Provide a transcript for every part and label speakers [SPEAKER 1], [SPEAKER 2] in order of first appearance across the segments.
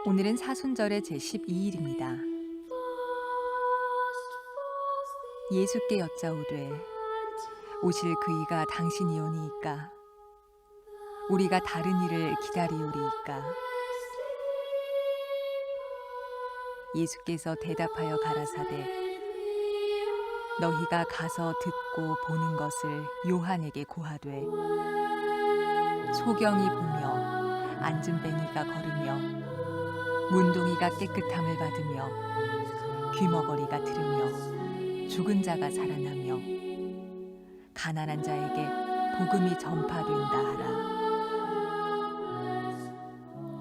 [SPEAKER 1] 오늘은 사순절의 제12일입니다. 예수께 여짜오되 오실 그이가 당신이오니이까 우리가 다른 이를 기다리오리이까. 예수께서 대답하여 가라사대 너희가 가서 듣고 보는 것을 요한에게 고하되 소경이 보며 안진뱅이가 걸으며 문둥이가 깨끗함을 받으며 귀머거리가 들으며 죽은 자가 살아나며 가난한 자에게 복음이 전파된다 하라.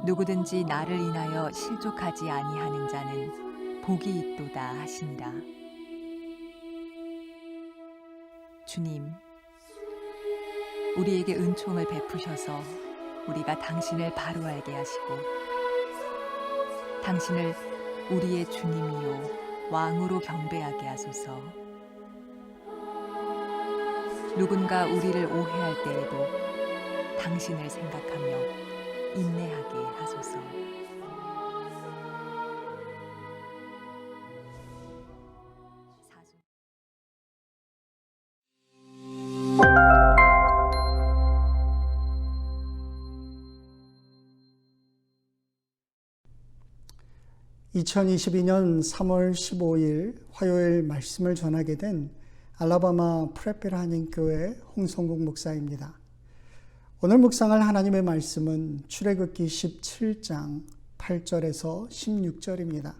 [SPEAKER 1] 누구든지 나를 인하여 실족하지 아니하는 자는 복이 있도다 하시니라. 주님, 우리에게 은총을 베푸셔서 우리가 당신을 바로 알게 하시고 당신을 우리의 주님이요 왕으로 경배하게 하소서. 누군가 우리를 오해할 때에도 당신을 생각하며 인내하게 하소서.
[SPEAKER 2] (2022년 3월 15일) 화요일 말씀을 전하게 된 알라바마 프레펠 한인교회 홍성국 목사입니다. 오늘 묵상할 하나님의 말씀은 출애굽기 17장 8절에서 16절입니다.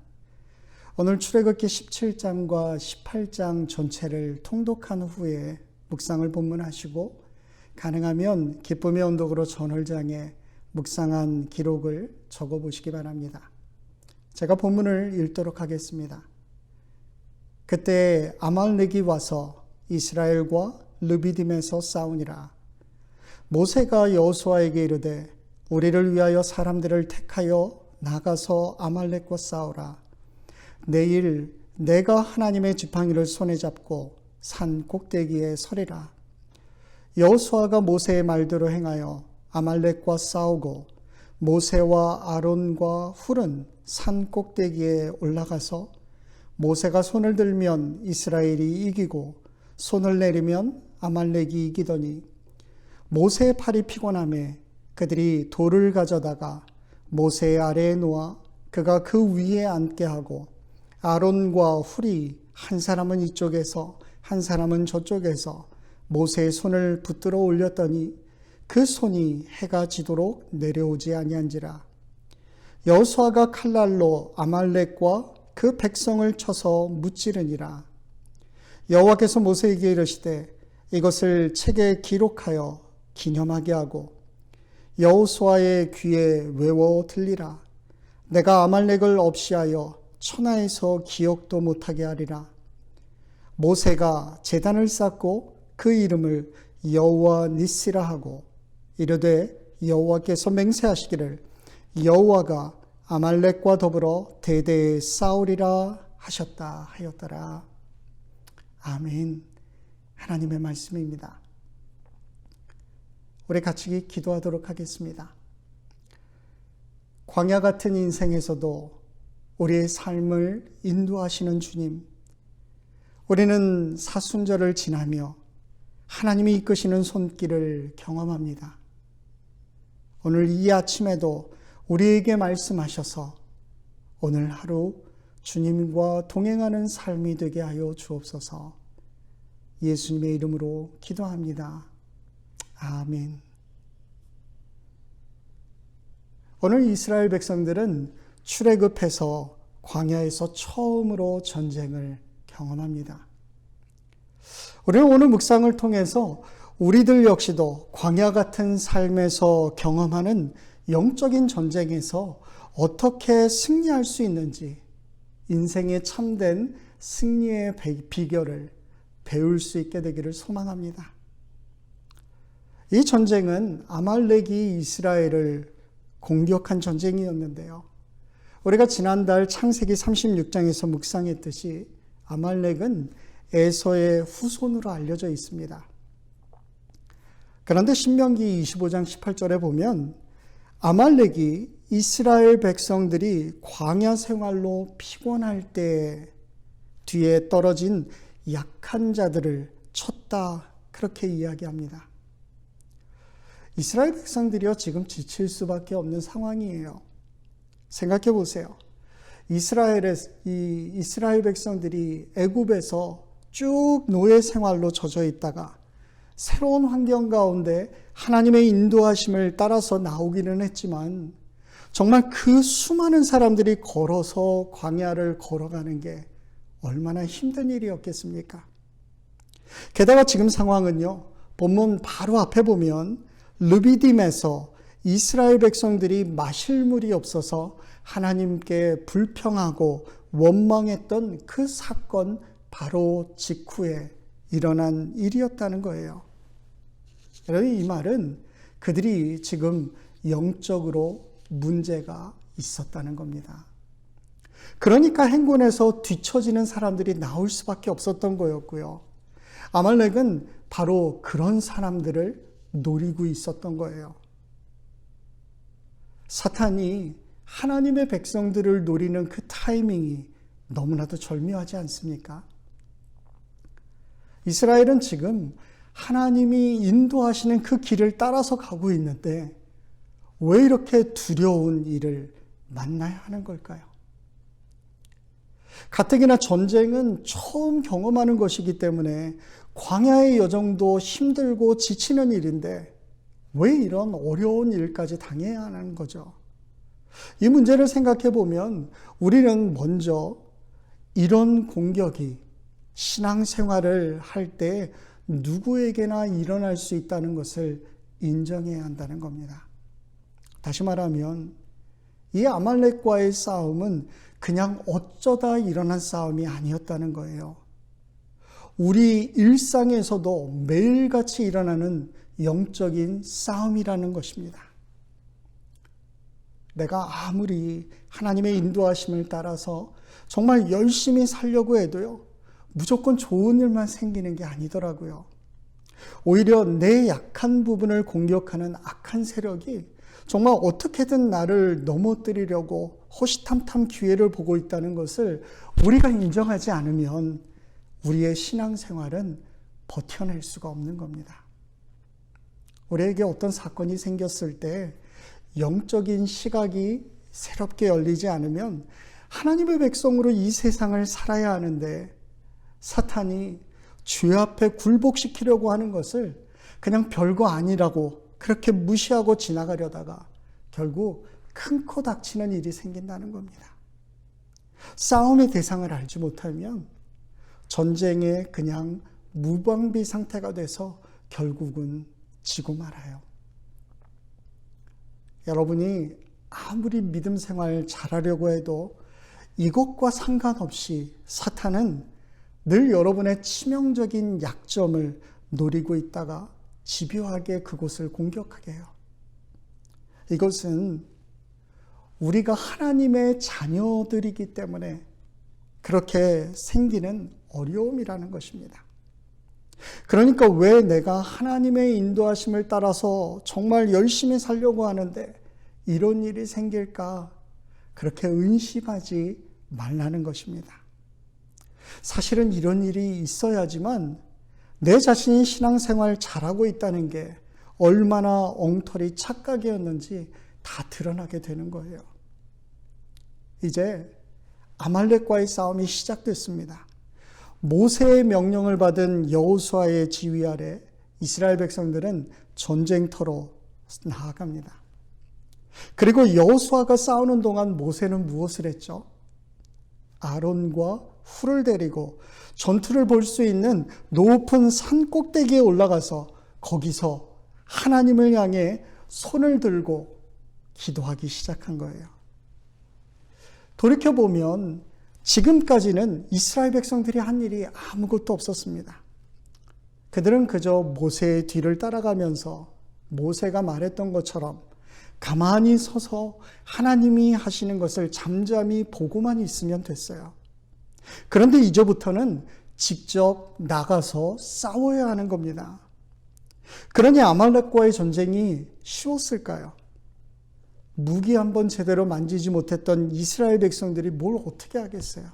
[SPEAKER 2] 오늘 출애굽기 17장과 18장 전체를 통독한 후에 묵상을 본문하시고 가능하면 기쁨의 언덕으로 전월장에 묵상한 기록을 적어보시기 바랍니다. 제가 본문을 읽도록 하겠습니다. 그때 아말렉이 와서 이스라엘과 르비딤에서 싸우니라. 모세가 여호수아에게 이르되 우리를 위하여 사람들을 택하여 나가서 아말렉과 싸우라. 내일 내가 하나님의 지팡이를 손에 잡고 산 꼭대기에 서리라. 여호수아가 모세의 말대로 행하여 아말렉과 싸우고 모세와 아론과 훌은 산 꼭대기에 올라가서 모세가 손을 들면 이스라엘이 이기고 손을 내리면 아말렉이 이기더니 모세의 팔이 피곤하매 그들이 돌을 가져다가 모세의 아래에 놓아 그가 그 위에 앉게 하고 아론과 훌이 한 사람은 이쪽에서 한 사람은 저쪽에서 모세의 손을 붙들어 올렸더니 그 손이 해가 지도록 내려오지 아니한지라. 여호수아가 칼날로 아말렉과 그 백성을 쳐서 무찌르니라. 여호와께서 모세에게 이르시되 이것을 책에 기록하여 기념하게 하고 여호수아의 귀에 외워 들리라. 내가 아말렉을 없이하여 천하에서 기억도 못하게 하리라. 모세가 제단을 쌓고 그 이름을 여호와 니시라 하고 이르되 여호와께서 맹세하시기를 여호와가 아말렉과 더불어 대대에 싸우리라 하셨다 하였더라. 아멘. 하나님의 말씀입니다. 우리 같이 기도하도록 하겠습니다. 광야 같은 인생에서도 우리의 삶을 인도하시는 주님, 우리는 사순절을 지나며 하나님이 이끄시는 손길을 경험합니다. 오늘 이 아침에도 우리에게 말씀하셔서 오늘 하루 주님과 동행하는 삶이 되게 하여 주옵소서. 예수님의 이름으로 기도합니다. 아멘. 오늘 이스라엘 백성들은 출애굽해서 광야에서 처음으로 전쟁을 경험합니다. 우리는 오늘 묵상을 통해서 우리들 역시도 광야 같은 삶에서 경험하는 영적인 전쟁에서 어떻게 승리할 수 있는지, 인생의 참된 승리의 비결을 배울 수 있게 되기를 소망합니다. 이 전쟁은 아말렉이 이스라엘을 공격한 전쟁이었는데요. 우리가 지난달 창세기 36장에서 묵상했듯이 아말렉은 에서의 후손으로 알려져 있습니다. 그런데 신명기 25장 18절에 보면 아말렉이 이스라엘 백성들이 광야 생활로 피곤할 때 뒤에 떨어진 약한 자들을 쳤다, 그렇게 이야기합니다. 이스라엘 백성들이요, 지금 지칠 수밖에 없는 상황이에요. 생각해 보세요. 이스라엘 백성들이 애굽에서 쭉 노예 생활로 젖어 있다가 새로운 환경 가운데 하나님의 인도하심을 따라서 나오기는 했지만 정말 그 수많은 사람들이 걸어서 광야를 걸어가는 게 얼마나 힘든 일이었겠습니까? 게다가 지금 상황은요, 본문 바로 앞에 보면 르비딤에서 이스라엘 백성들이 마실 물이 없어서 하나님께 불평하고 원망했던 그 사건 바로 직후에 일어난 일이었다는 거예요. 여러분, 이 말은 그들이 지금 영적으로 문제가 있었다는 겁니다. 그러니까 행군에서 뒤처지는 사람들이 나올 수밖에 없었던 거였고요. 아말렉은 바로 그런 사람들을 노리고 있었던 거예요. 사탄이 하나님의 백성들을 노리는 그 타이밍이 너무나도 절묘하지 않습니까? 이스라엘은 지금 하나님이 인도하시는 그 길을 따라서 가고 있는데 왜 이렇게 두려운 일을 만나야 하는 걸까요? 가뜩이나 전쟁은 처음 경험하는 것이기 때문에 광야의 여정도 힘들고 지치는 일인데 왜 이런 어려운 일까지 당해야 하는 거죠? 이 문제를 생각해 보면 우리는 먼저 이런 공격이 신앙생활을 할 때 누구에게나 일어날 수 있다는 것을 인정해야 한다는 겁니다. 다시 말하면 이 아말렉과의 싸움은 그냥 어쩌다 일어난 싸움이 아니었다는 거예요. 우리 일상에서도 매일같이 일어나는 영적인 싸움이라는 것입니다. 내가 아무리 하나님의 인도하심을 따라서 정말 열심히 살려고 해도요, 무조건 좋은 일만 생기는 게 아니더라고요. 오히려 내 약한 부분을 공격하는 악한 세력이 정말 어떻게든 나를 넘어뜨리려고 호시탐탐 기회를 보고 있다는 것을 우리가 인정하지 않으면 우리의 신앙생활은 버텨낼 수가 없는 겁니다. 우리에게 어떤 사건이 생겼을 때 영적인 시각이 새롭게 열리지 않으면 하나님의 백성으로 이 세상을 살아야 하는데 사탄이 죄 앞에 굴복시키려고 하는 것을 그냥 별거 아니라고 그렇게 무시하고 지나가려다가 결국 큰 코 닥치는 일이 생긴다는 겁니다. 싸움의 대상을 알지 못하면 전쟁에 그냥 무방비 상태가 돼서 결국은 지고 말아요. 여러분이 아무리 믿음 생활 잘하려고 해도 이것과 상관없이 사탄은 늘 여러분의 치명적인 약점을 노리고 있다가 집요하게 그곳을 공격하게 해요. 이것은 우리가 하나님의 자녀들이기 때문에 그렇게 생기는 어려움이라는 것입니다. 그러니까 왜 내가 하나님의 인도하심을 따라서 정말 열심히 살려고 하는데 이런 일이 생길까? 그렇게 의심하지 말라는 것입니다. 사실은 이런 일이 있어야지만 내 자신이 신앙생활 잘하고 있다는 게 얼마나 엉터리 착각이었는지 다 드러나게 되는 거예요. 이제 아말렉과의 싸움이 시작됐습니다. 모세의 명령을 받은 여호수아의 지휘 아래 이스라엘 백성들은 전쟁터로 나아갑니다. 그리고 여호수아가 싸우는 동안 모세는 무엇을 했죠? 아론과 훌을 데리고 전투를 볼 수 있는 높은 산 꼭대기에 올라가서 거기서 하나님을 향해 손을 들고 기도하기 시작한 거예요. 돌이켜보면 지금까지는 이스라엘 백성들이 한 일이 아무것도 없었습니다. 그들은 그저 모세의 뒤를 따라가면서 모세가 말했던 것처럼 가만히 서서 하나님이 하시는 것을 잠잠히 보고만 있으면 됐어요. 그런데 이제부터는 직접 나가서 싸워야 하는 겁니다. 그러니 아말렉과의 전쟁이 쉬웠을까요? 무기 한번 제대로 만지지 못했던 이스라엘 백성들이 뭘 어떻게 하겠어요?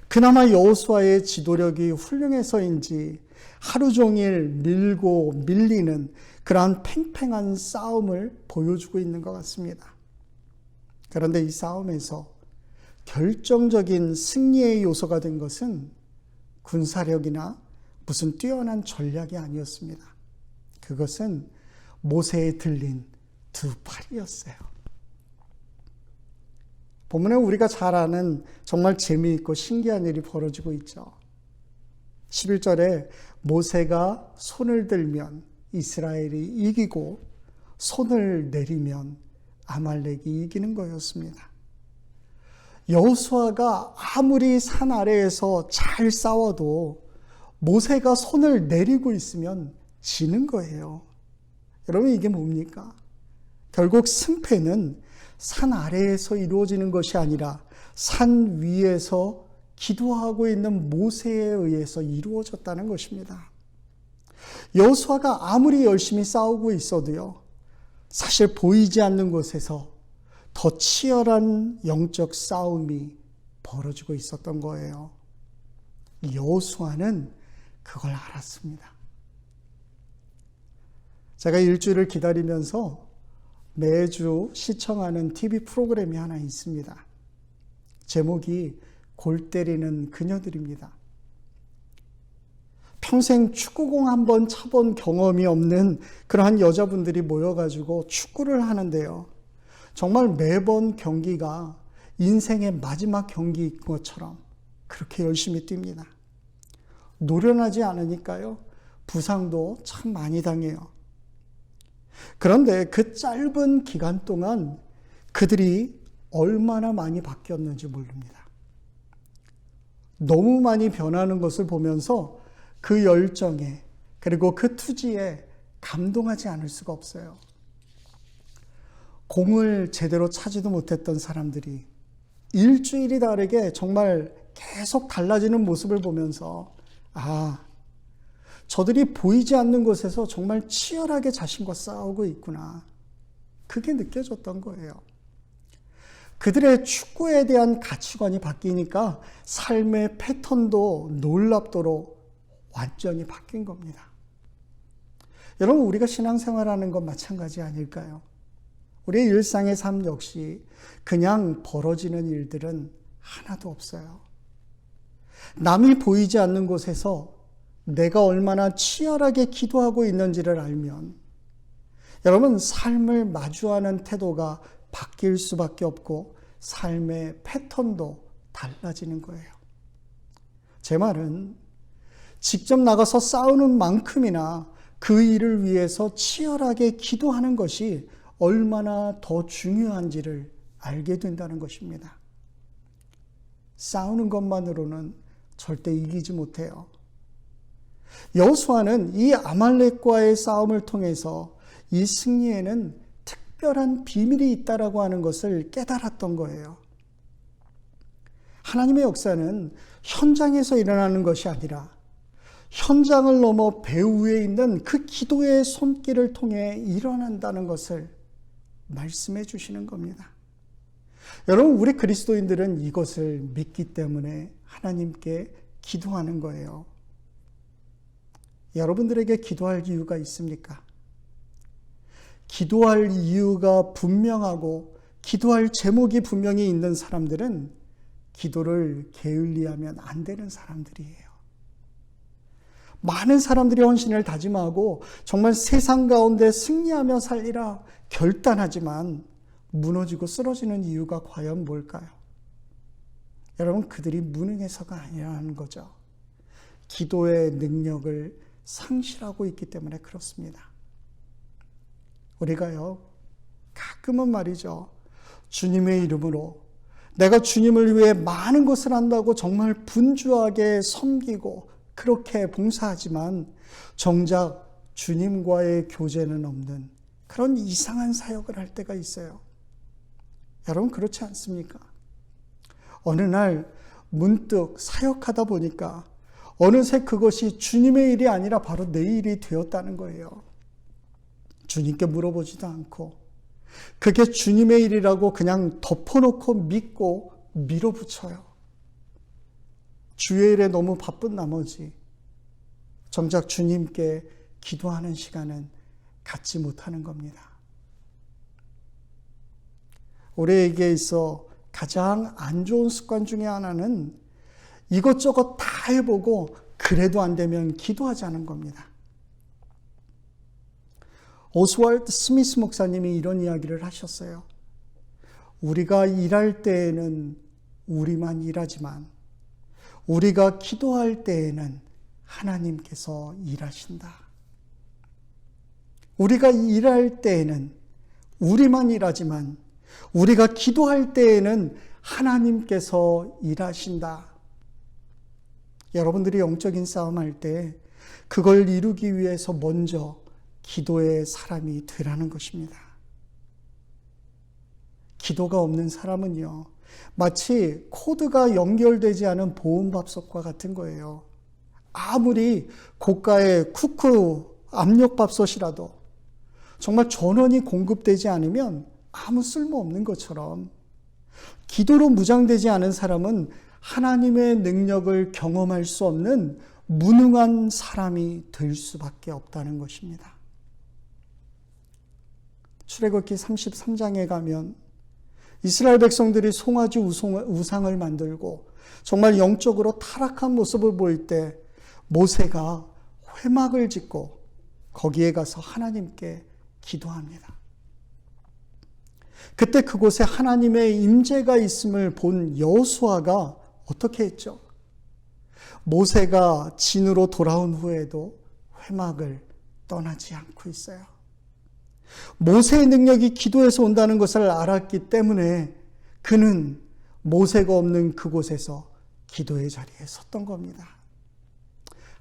[SPEAKER 2] 그나마 여호수아의 지도력이 훌륭해서인지 하루 종일 밀고 밀리는 그러한 팽팽한 싸움을 보여주고 있는 것 같습니다. 그런데 이 싸움에서 결정적인 승리의 요소가 된 것은 군사력이나 무슨 뛰어난 전략이 아니었습니다. 그것은 모세에 들린 두 팔이었어요. 본문에 우리가 잘 아는 정말 재미있고 신기한 일이 벌어지고 있죠. 11절에 모세가 손을 들면 이스라엘이 이기고 손을 내리면 아말렉이 이기는 거였습니다. 여호수아가 아무리 산 아래에서 잘 싸워도 모세가 손을 내리고 있으면 지는 거예요. 여러분, 이게 뭡니까? 결국 승패는 산 아래에서 이루어지는 것이 아니라 산 위에서 기도하고 있는 모세에 의해서 이루어졌다는 것입니다. 여호수아가 아무리 열심히 싸우고 있어도요, 사실 보이지 않는 곳에서 더 치열한 영적 싸움이 벌어지고 있었던 거예요. 여호수아는 그걸 알았습니다. 제가 일주일을 기다리면서 매주 시청하는 TV 프로그램이 하나 있습니다. 제목이 골 때리는 그녀들입니다. 평생 축구공 한번 차본 경험이 없는 그러한 여자분들이 모여가지고 축구를 하는데요. 정말 매번 경기가 인생의 마지막 경기인 것처럼 그렇게 열심히 뜁니다. 노련하지 않으니까요, 부상도 참 많이 당해요. 그런데 그 짧은 기간 동안 그들이 얼마나 많이 바뀌었는지 모릅니다. 너무 많이 변하는 것을 보면서 그 열정에, 그리고 그 투지에 감동하지 않을 수가 없어요. 공을 제대로 차지도 못했던 사람들이 일주일이 다르게 정말 계속 달라지는 모습을 보면서, 저들이 보이지 않는 곳에서 정말 치열하게 자신과 싸우고 있구나, 그게 느껴졌던 거예요. 그들의 축구에 대한 가치관이 바뀌니까 삶의 패턴도 놀랍도록 완전히 바뀐 겁니다. 여러분, 우리가 신앙생활하는 건 마찬가지 아닐까요? 우리의 일상의 삶 역시 그냥 벌어지는 일들은 하나도 없어요. 남이 보이지 않는 곳에서 내가 얼마나 치열하게 기도하고 있는지를 알면 여러분, 삶을 마주하는 태도가 바뀔 수밖에 없고 삶의 패턴도 달라지는 거예요. 제 말은 직접 나가서 싸우는 만큼이나 그 일을 위해서 치열하게 기도하는 것이 얼마나 더 중요한지를 알게 된다는 것입니다. 싸우는 것만으로는 절대 이기지 못해요. 여호수아는 이 아말렉과의 싸움을 통해서 이 승리에는 특별한 비밀이 있다라고 하는 것을 깨달았던 거예요. 하나님의 역사는 현장에서 일어나는 것이 아니라 현장을 넘어 배후에 있는 그 기도의 손길을 통해 일어난다는 것을 말씀해 주시는 겁니다. 여러분, 우리 그리스도인들은 이것을 믿기 때문에 하나님께 기도하는 거예요. 여러분들에게 기도할 이유가 있습니까? 기도할 이유가 분명하고 기도할 제목이 분명히 있는 사람들은 기도를 게을리하면 안 되는 사람들이에요. 많은 사람들이 헌신을 다짐하고 정말 세상 가운데 승리하며 살리라 결단하지만 무너지고 쓰러지는 이유가 과연 뭘까요? 여러분, 그들이 무능해서가 아니라는 거죠. 기도의 능력을 상실하고 있기 때문에 그렇습니다. 우리가요, 가끔은 말이죠, 주님의 이름으로 내가 주님을 위해 많은 것을 한다고 정말 분주하게 섬기고 그렇게 봉사하지만 정작 주님과의 교제는 없는 그런 이상한 사역을 할 때가 있어요. 여러분, 그렇지 않습니까? 어느 날 문득 사역하다 보니까 어느새 그것이 주님의 일이 아니라 바로 내 일이 되었다는 거예요. 주님께 물어보지도 않고 그게 주님의 일이라고 그냥 덮어놓고 믿고 밀어붙여요. 주의 일에 너무 바쁜 나머지 정작 주님께 기도하는 시간은 갖지 못하는 겁니다. 우리에게 있어 가장 안 좋은 습관 중에 하나는 이것저것 다 해보고 그래도 안 되면 기도하지 않은 겁니다. 오스왈드 스미스 목사님이 이런 이야기를 하셨어요. 우리가 일할 때에는 우리만 일하지만 우리가 기도할 때에는 하나님께서 일하신다. 우리가 일할 때에는 우리만 일하지만 우리가 기도할 때에는 하나님께서 일하신다. 여러분들이 영적인 싸움할 때 그걸 이루기 위해서 먼저 기도의 사람이 되라는 것입니다. 기도가 없는 사람은요, 마치 코드가 연결되지 않은 보온밥솥과 같은 거예요. 아무리 고가의 쿠쿠 압력밥솥이라도 정말 전원이 공급되지 않으면 아무 쓸모없는 것처럼 기도로 무장되지 않은 사람은 하나님의 능력을 경험할 수 없는 무능한 사람이 될 수밖에 없다는 것입니다. 출애굽기 33장에 가면 이스라엘 백성들이 송아지 우상을 만들고 정말 영적으로 타락한 모습을 보일 때 모세가 회막을 짓고 거기에 가서 하나님께 기도합니다. 그때 그곳에 하나님의 임재가 있음을 본 여호수아가 어떻게 했죠? 모세가 진으로 돌아온 후에도 회막을 떠나지 않고 있어요. 모세의 능력이 기도에서 온다는 것을 알았기 때문에 그는 모세가 없는 그곳에서 기도의 자리에 섰던 겁니다.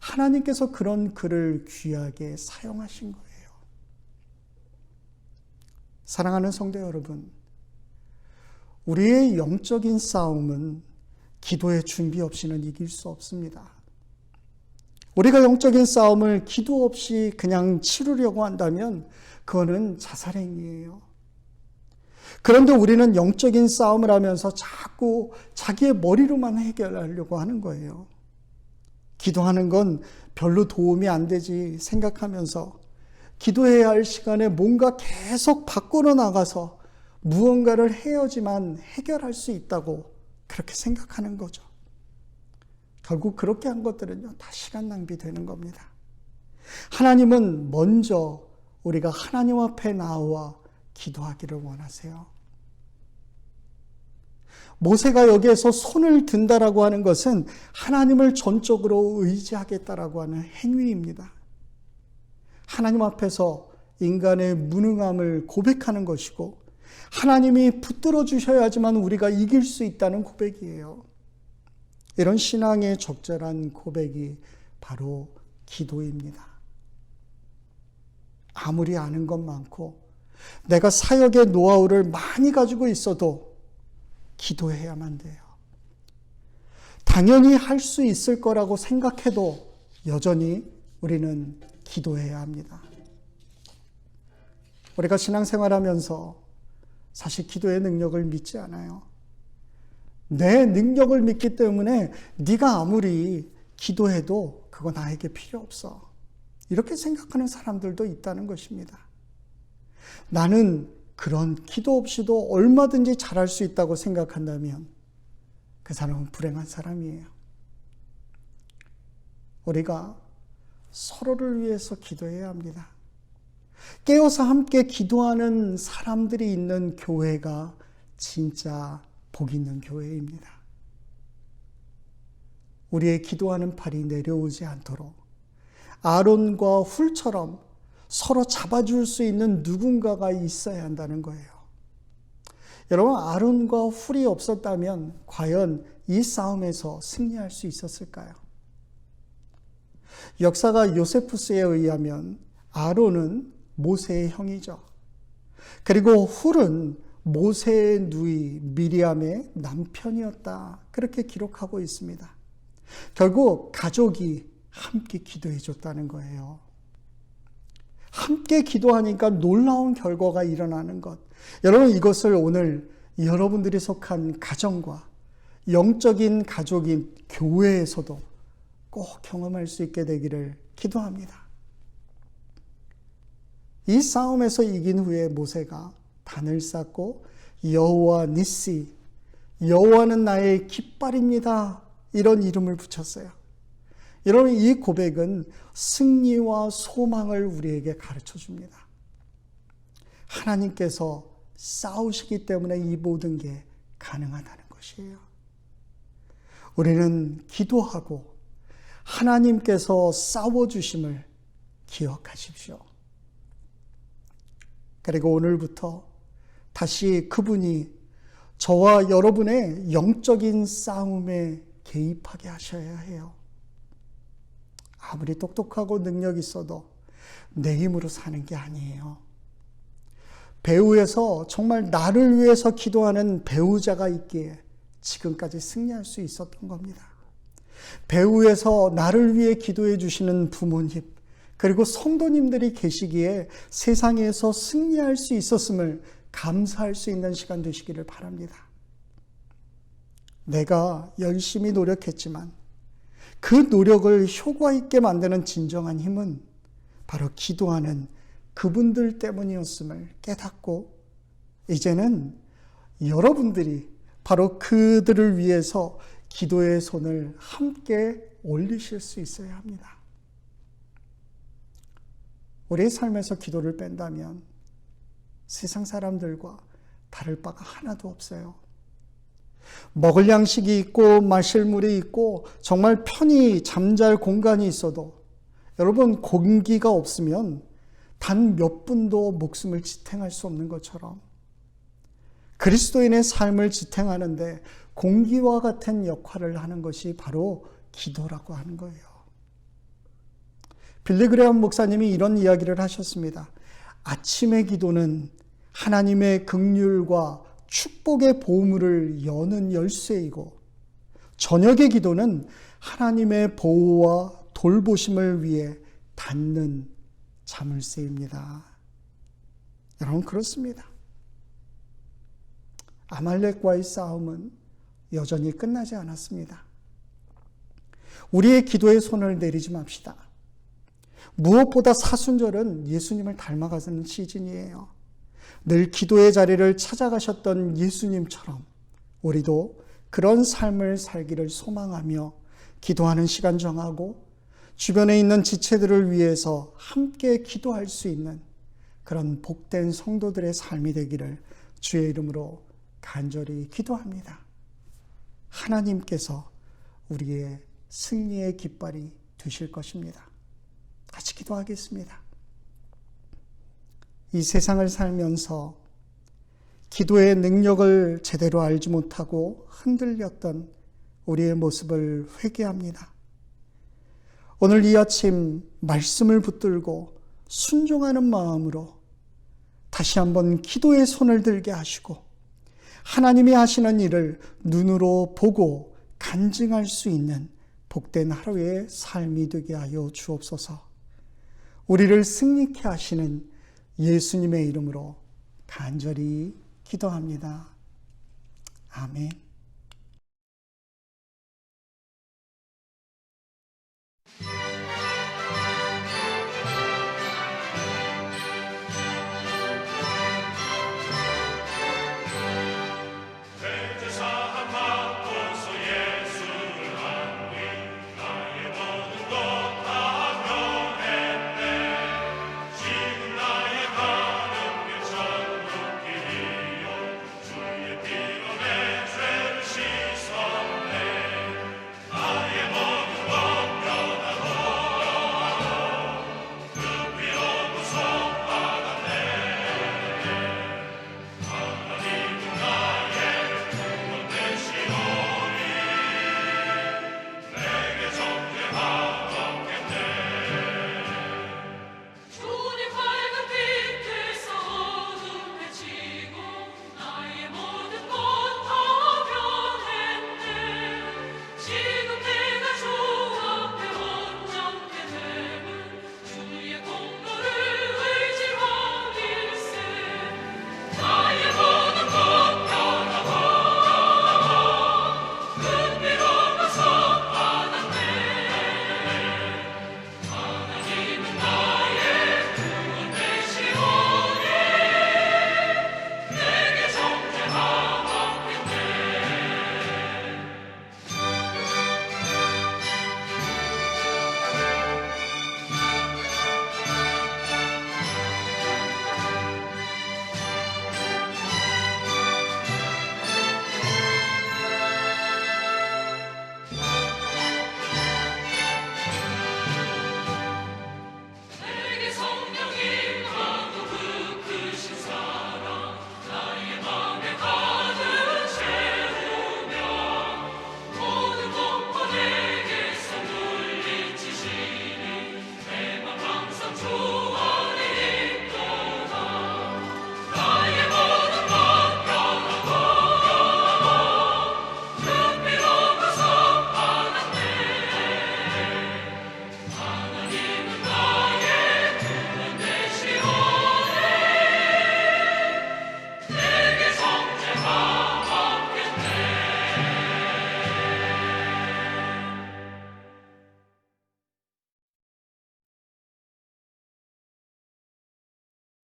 [SPEAKER 2] 하나님께서 그런 그를 귀하게 사용하신 거예요. 사랑하는 성도 여러분, 우리의 영적인 싸움은 기도의 준비 없이는 이길 수 없습니다. 우리가 영적인 싸움을 기도 없이 그냥 치르려고 한다면 그거는 자살행위예요. 그런데 우리는 영적인 싸움을 하면서 자꾸 자기의 머리로만 해결하려고 하는 거예요. 기도하는 건 별로 도움이 안 되지 생각하면서 기도해야 할 시간에 뭔가 계속 밖으로 나가서 무언가를 해야지만 해결할 수 있다고 그렇게 생각하는 거죠. 결국 그렇게 한 것들은요, 다 시간 낭비되는 겁니다. 하나님은 먼저 우리가 하나님 앞에 나와 기도하기를 원하세요. 모세가 여기에서 손을 든다라고 하는 것은 하나님을 전적으로 의지하겠다라고 하는 행위입니다. 하나님 앞에서 인간의 무능함을 고백하는 것이고 하나님이 붙들어 주셔야지만 우리가 이길 수 있다는 고백이에요. 이런 신앙의 적절한 고백이 바로 기도입니다. 아무리 아는 것 많고 내가 사역의 노하우를 많이 가지고 있어도 기도해야만 돼요. 당연히 할 수 있을 거라고 생각해도 여전히 우리는 기도해야 합니다. 우리가 신앙생활하면서 사실 기도의 능력을 믿지 않아요. 내 능력을 믿기 때문에 네가 아무리 기도해도 그거 나에게 필요 없어. 이렇게 생각하는 사람들도 있다는 것입니다. 나는 그런 기도 없이도 얼마든지 잘할 수 있다고 생각한다면 그 사람은 불행한 사람이에요. 우리가 서로를 위해서 기도해야 합니다. 깨어서 함께 기도하는 사람들이 있는 교회가 진짜 복 있는 교회입니다. 우리의 기도하는 팔이 내려오지 않도록 아론과 훌처럼 서로 잡아줄 수 있는 누군가가 있어야 한다는 거예요. 여러분, 아론과 훌이 없었다면 과연 이 싸움에서 승리할 수 있었을까요? 역사가 요세푸스에 의하면 아론은 모세의 형이죠. 그리고 훌은 모세의 누이 미리암의 남편이었다. 그렇게 기록하고 있습니다. 결국 가족이 함께 기도해 줬다는 거예요. 함께 기도하니까 놀라운 결과가 일어나는 것. 여러분, 이것을 오늘 여러분들이 속한 가정과 영적인 가족인 교회에서도 꼭 경험할 수 있게 되기를 기도합니다. 이 싸움에서 이긴 후에 모세가 단을 쌓고 여호와 니시, 여호와는 나의 깃발입니다, 이런 이름을 붙였어요. 여러분, 이 고백은 승리와 소망을 우리에게 가르쳐 줍니다. 하나님께서 싸우시기 때문에 이 모든 게 가능하다는 것이에요. 우리는 기도하고 하나님께서 싸워주심을 기억하십시오. 그리고 오늘부터 다시 그분이 저와 여러분의 영적인 싸움에 개입하게 하셔야 해요. 아무리 똑똑하고 능력 있어도 내 힘으로 사는 게 아니에요. 배후에서 정말 나를 위해서 기도하는 배우자가 있기에 지금까지 승리할 수 있었던 겁니다. 배후에서 나를 위해 기도해 주시는 부모님, 그리고 성도님들이 계시기에 세상에서 승리할 수 있었음을 감사할 수 있는 시간 되시기를 바랍니다. 내가 열심히 노력했지만 그 노력을 효과 있게 만드는 진정한 힘은 바로 기도하는 그분들 때문이었음을 깨닫고, 이제는 여러분들이 바로 그들을 위해서 기도의 손을 함께 올리실 수 있어야 합니다. 우리의 삶에서 기도를 뺀다면 세상 사람들과 다를 바가 하나도 없어요. 먹을 양식이 있고 마실 물이 있고 정말 편히 잠잘 공간이 있어도 여러분, 공기가 없으면 단 몇 분도 목숨을 지탱할 수 없는 것처럼 그리스도인의 삶을 지탱하는데 공기와 같은 역할을 하는 것이 바로 기도라고 하는 거예요. 빌리 그레엄 목사님이 이런 이야기를 하셨습니다. 아침의 기도는 하나님의 긍휼과 축복의 보물을 여는 열쇠이고, 저녁의 기도는 하나님의 보호와 돌보심을 위해 닫는 자물쇠입니다. 여러분, 그렇습니다. 아말렉과의 싸움은 여전히 끝나지 않았습니다. 우리의 기도의 손을 내리지 맙시다. 무엇보다 사순절은 예수님을 닮아가는 시즌이에요. 늘 기도의 자리를 찾아가셨던 예수님처럼 우리도 그런 삶을 살기를 소망하며 기도하는 시간 정하고 주변에 있는 지체들을 위해서 함께 기도할 수 있는 그런 복된 성도들의 삶이 되기를 주의 이름으로 간절히 기도합니다. 하나님께서 우리의 승리의 깃발이 되실 것입니다. 같이 기도하겠습니다. 이 세상을 살면서 기도의 능력을 제대로 알지 못하고 흔들렸던 우리의 모습을 회개합니다. 오늘 이 아침 말씀을 붙들고 순종하는 마음으로 다시 한번 기도의 손을 들게 하시고 하나님이 하시는 일을 눈으로 보고 간증할 수 있는 복된 하루의 삶이 되게 하여 주옵소서. 우리를 승리케 하시는 예수님의 이름으로 간절히 기도합니다. 아멘.